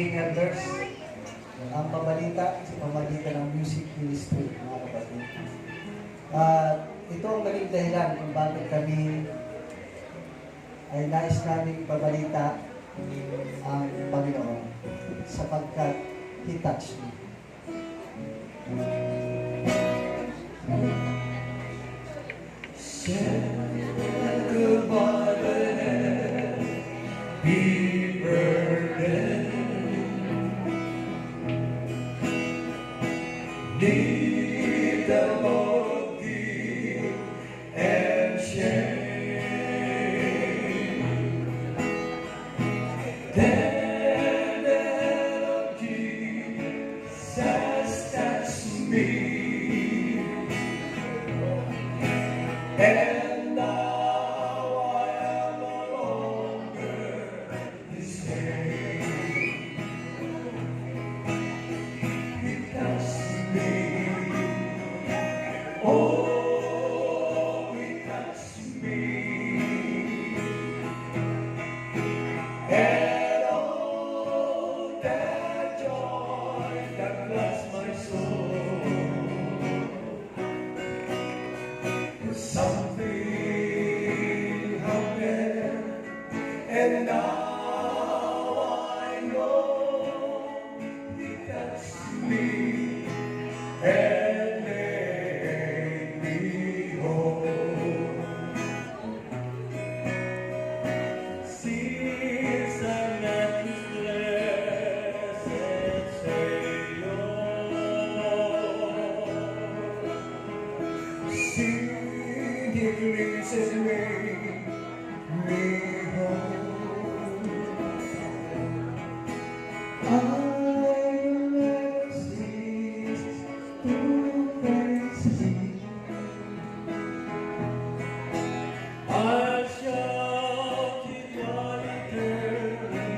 singing elders. Ang pabalita sa pamagitan ng music ministry, mga kapatid. Ito ang naging dahilan kung bakit kami ay nais namin pabalita ang Panginoon sapagkat He touched me. Need the Lord give and shame. Then of Jesus touched me, and now I am no longer the same. He touched me. Oh, He touched me, and oh, that joy that blessed my soul. Something happened, and now I know He touched me. And made me whole. Since I met His blessed Savior, sing He releases me whole. I'll shout in my eternity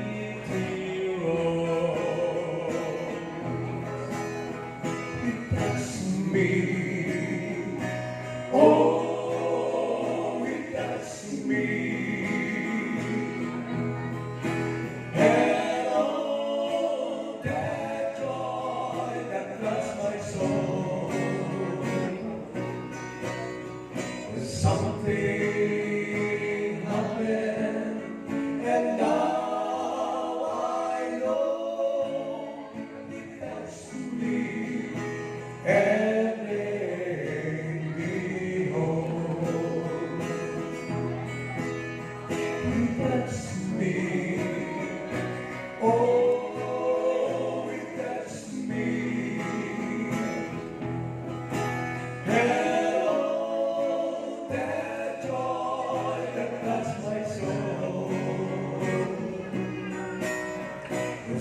road. He touched me. Oh, He touched me. And oh, that joy that blessed my soul. Something happened, and now I know He touched me and made me whole. He touched me. Oh, He touched me. And oh, that joy that blessed my soul.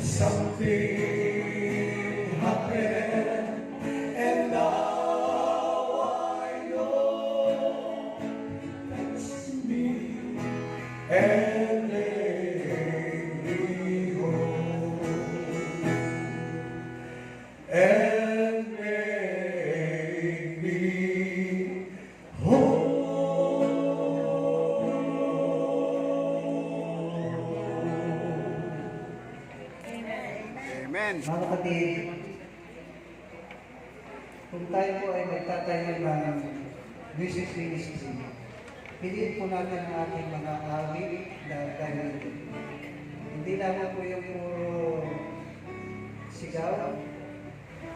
Something happened, and now I know He touched me and made me whole. And made me whole. Amen. Mga kapatid, kung tayo po ay magtatayo ng music ministry, piliin po natin ang ating mga awit na dahil hindi naman po yung puro sigaw,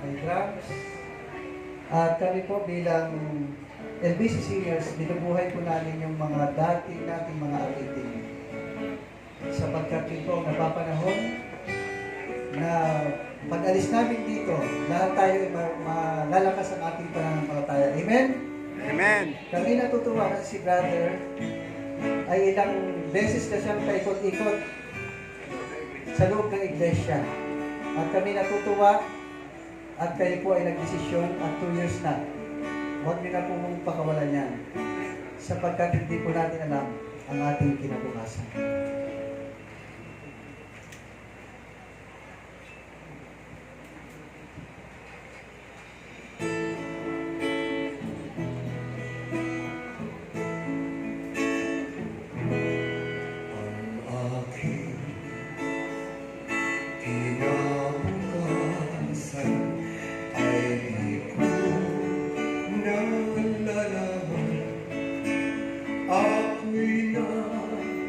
may drums, at kami po bilang LBC singers, binubuhay po namin yung mga dati nating mga awitin. Sapagkat ito ang napapanahon na pag-alis namin dito, lahat tayo ay malalakas ang ating pananampalataya. Amen? Amen. Kami natutuwa kasi si brother ay ilang beses na siyang paikot-ikot sa loob ng iglesia. At kami natutuwa at kayo po ay nagdesisyon at 2 years na. Huwag niyo na po mong pakawalan yan sapagkat hindi po natin alam ang ating kinabukasan. kinabukasan ay di ko nalalaman. Ako'y nabubuhay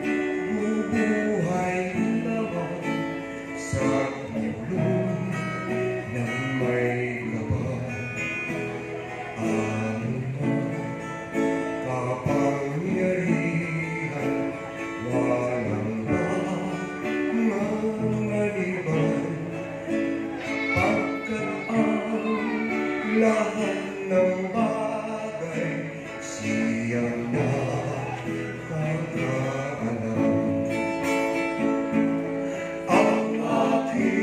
lamang sa tulong ng may kaba. Ang kapangyarihan walang mangaliban, pagkat ang lahat ng bagay siyang nakakaalam. Ang aking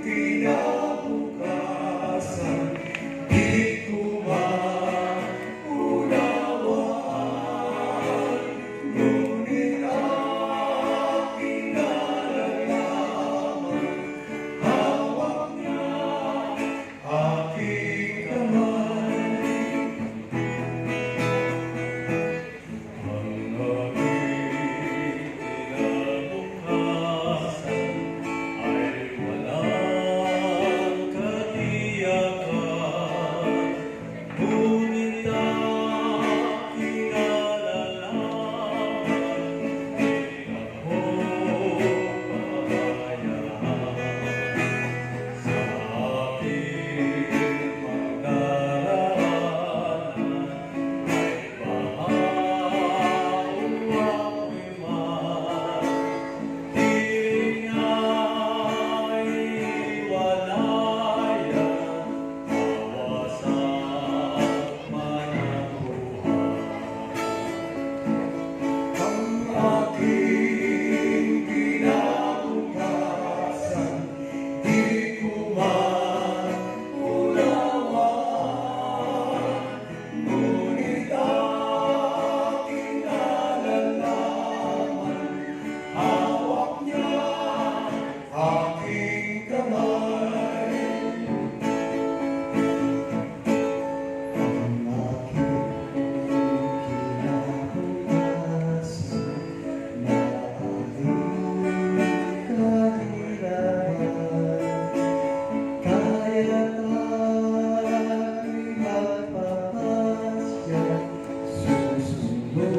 kinabukasan di ko maunawaan, ngunit aking nalalaman, hawak niya aking kamay. Ang aking kinabukasan ay walang katiyakan, ngunit aking nalalaman, di ako papabayaan. Sa aking pagdaraanan ay bahaw ako'y man, di niya'y iwalayan, mawasak man ang buhay. Ang aking kinabukasan di ko maunawaan, ngunit aking nalalaman, hawak niya aking kamay. Ang aking kinabukasan maaaring kahirapan, kaya't ako'y magpapasya, susunod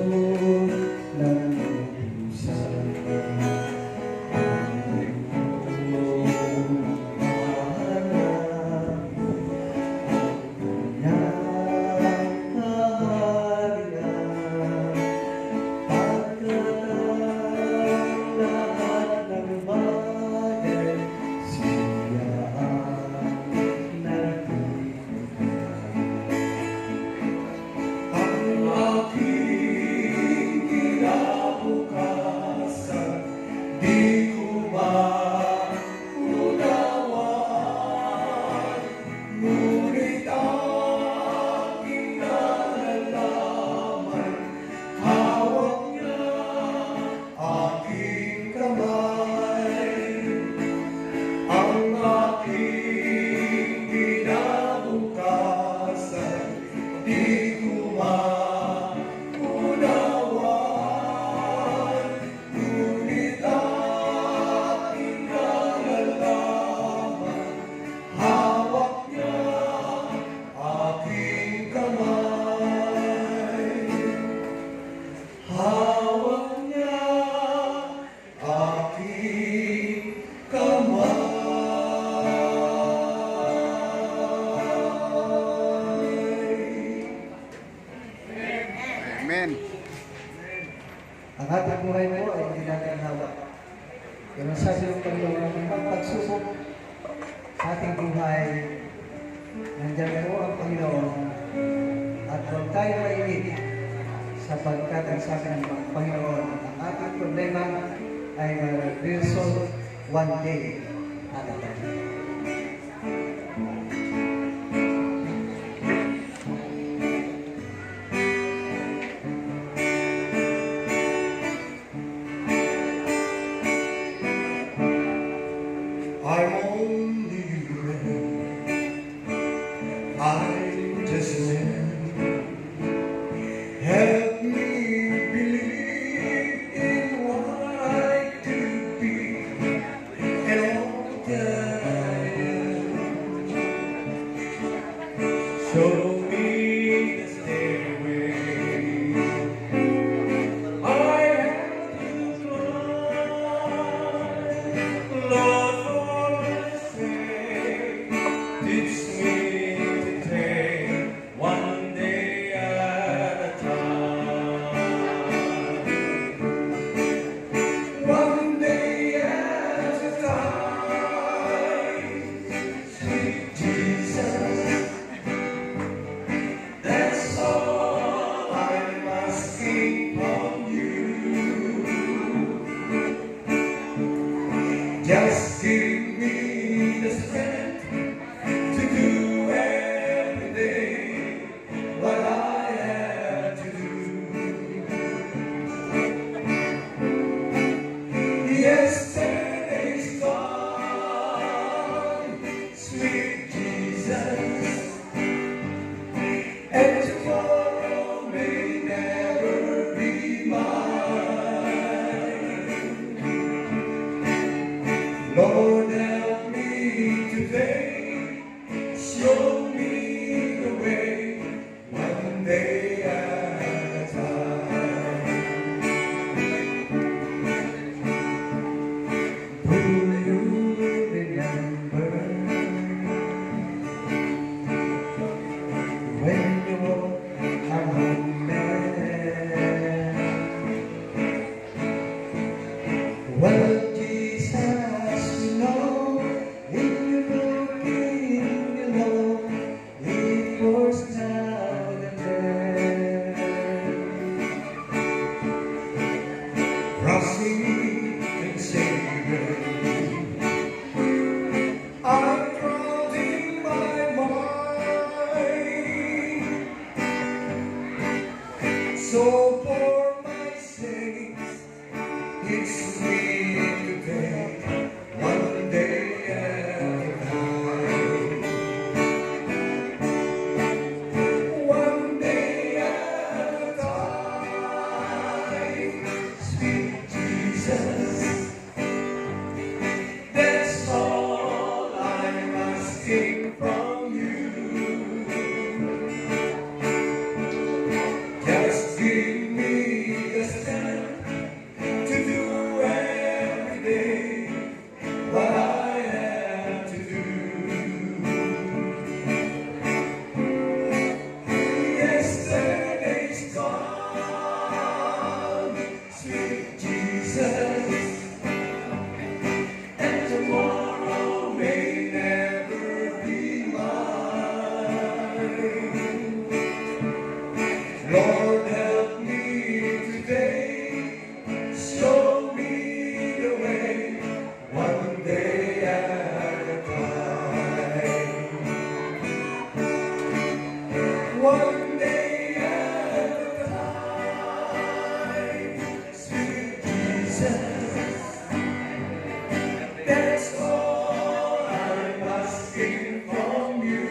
ng lubusan. Ang iyong mahanap, Ang aking kinabukasan di ko maunawaan, ngunit aking nalalaman, hawak niya aking kamay. Ang aking kinabukasan di ko maunawaan, ngunit aking nalalaman, hawak niya aking kamay. Hawak niya aking kamay. Amen. ang ating buhay mo ay hindi natin hawak. Pero sabi ng Panginoon, ang pagsubok sa ating buhay, nandiyan po ang Panginoon at huwag tayo mainit sapagkat ang sabi ng Panginoon, ang ating problema ay resolve one day at a time. I'm only human, I'm just man. Help me believe in what I could be, and time, sweet Jesus. That's all I'm asking from you. Just give me the strength to do every day what I have to do. Yesterday's gone, sweet Jesus, and tomorrow may never be mine. Lord, help me today, show me the way, one day at a time. Do you remember when you were a young man? Well, Jesus, you know, if you're looking below, it was now and then. Crossing and Savior, I'm drowning my mind. So for my sakes, it's sweet today, one day at a time. One day at a time, sweet Jesus. That's all I'm asking from you. Just give me the strength to do every day what I have to do. Yesterday's gone, sweet Jesus, and tomorrow may never be mine. Lord, help me today, show me the way, one day at a time. One day at a time, sweet Jesus. That's all I'm asking from you.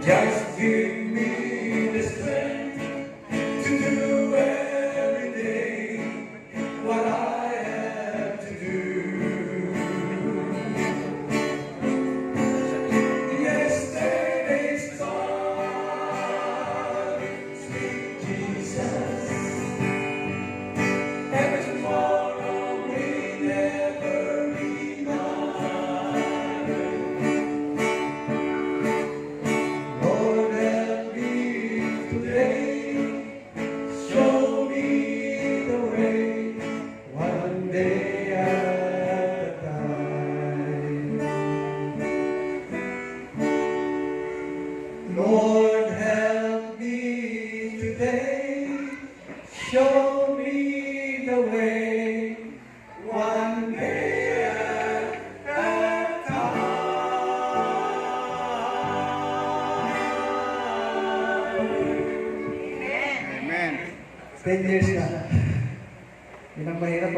Just give me the strength to do every day what I have to do. Yesterday's gone, sweet Jesus, and tomorrow may never be mine. Lord, help me today, show me the way, one day at a time. Lord, help me today, show me the way, one day at a time. Amen. 10 years na. Yun ang mahirap.